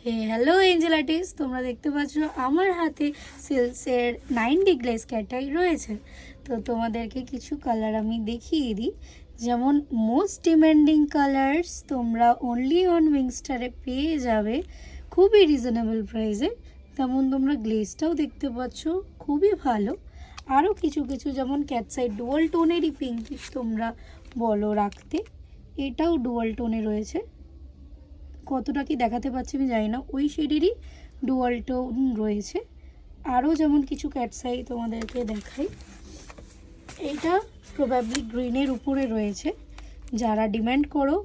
Hello Angel artist, তোমরা দেখতে পাচ্ছ আমার হাতে সিল্কসের 90 গ্লেজ ক্যাটাই রয়েছে। তো তোমাদেরকে কিছু কালার আমি দেখিয়ে দিই। যেমন মোস্ট ডিমান্ডিং কালার্স তোমরা অনলি অন উইংস্টারে পেয়ে যাবে খুবই রিজনেবল প্রাইসে। তেমন তোমরা গ্লেজটাও দেখতে পাচ্ছ, খুবই ভালো। আরও কিছু কিছু যেমন ক্যাটসাই ডুয়াল টোনেরই পিঙ্ক তোমরা বলো রাখতে, এটাও ডুয়াল টোনে রয়েছে। কতটা কি দেখাতে পাচ্ছি আমি জানি না, ওই শেডেরই ডুয়াল টোন রয়েছে। আরও যেমন কিছু ক্যাটসাই তোমাদেরকে দেখাই। এইটা প্রবাবলি গ্রিনের উপরে রয়েছে। যারা ডিমান্ড করো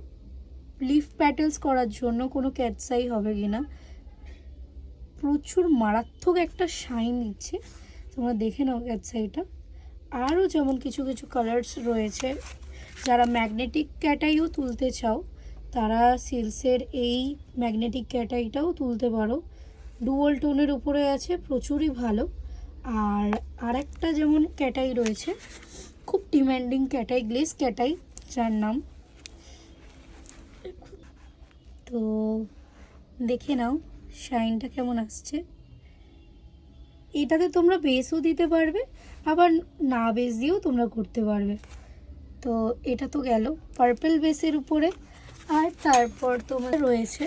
লিফ প্যাটেলস করার জন্য কোনো ক্যাটসাই হবে কিনা, প্রচুর মারাত্মক একটা শাইন দিচ্ছে, তোমরা দেখে নাও ক্যাটসাইটা। আরও যেমন কিছু কিছু কালার্স রয়েছে। যারা ম্যাগনেটিক ক্যাটাইও তুলতে চাও তারা সিল্কসের এই ম্যাগনেটিক ক্যাটাইটাও তুলতে পারো। ডুয়াল টোনের উপরে আছে, প্রচুরই ভালো। আর আরেকটা যেমন ক্যাটাই রয়েছে, খুব ডিমান্ডিং ক্যাটাই, গ্লেজ ক্যাটাই, যার নাম, তো দেখে নাও শাইনটা কেমন আসছে। এটাতে তোমরা বেসও দিতে পারবে, আবার না বেস দিয়েও তোমরা করতে পারবে। তো এটা তো গেল পার্পল বেসের উপরে। আর তারপর তোমার রয়েছে,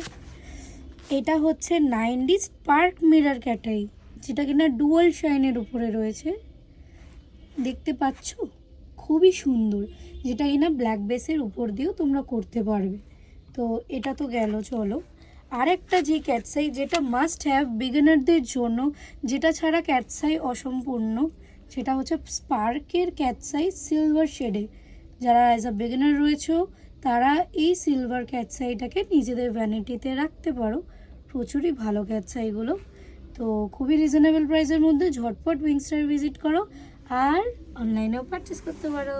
এটা হচ্ছে 90 স্পার্ক মিরর ক্যাটাই, যেটা কিনা ডুয়াল শাইনের উপরে রয়েছে, দেখতে পাচ্ছ, খুবই সুন্দর। যেটা কিনা ব্ল্যাক বেসের উপর দিয়েও তোমরা করতে পারবে। তো এটা তো গেল। চলো আরেকটা যে ক্যাটসাই, যেটা মাস্ট হ্যাভ বিগিনারদের জন্য, যেটা ছাড়া ক্যাটসাই অসম্পূর্ণ, সেটা হচ্ছে স্পার্কের ক্যাটসাই সিলভার শেডে। যারা অ্যাজ আ বিগিনার রয়েছে তারা এই সিলভার ক্যাটসাইটাকে নিজেদের ভ্যানিটিতে রাখতে পারো। প্রচুরই ভালো ক্যাটসাইগুলো। তো খুবই রিজনেবল প্রাইসের মধ্যে ঝটপট উইংস্টার ভিজিট করো আর অনলাইনেও পারচেস করতে পারো।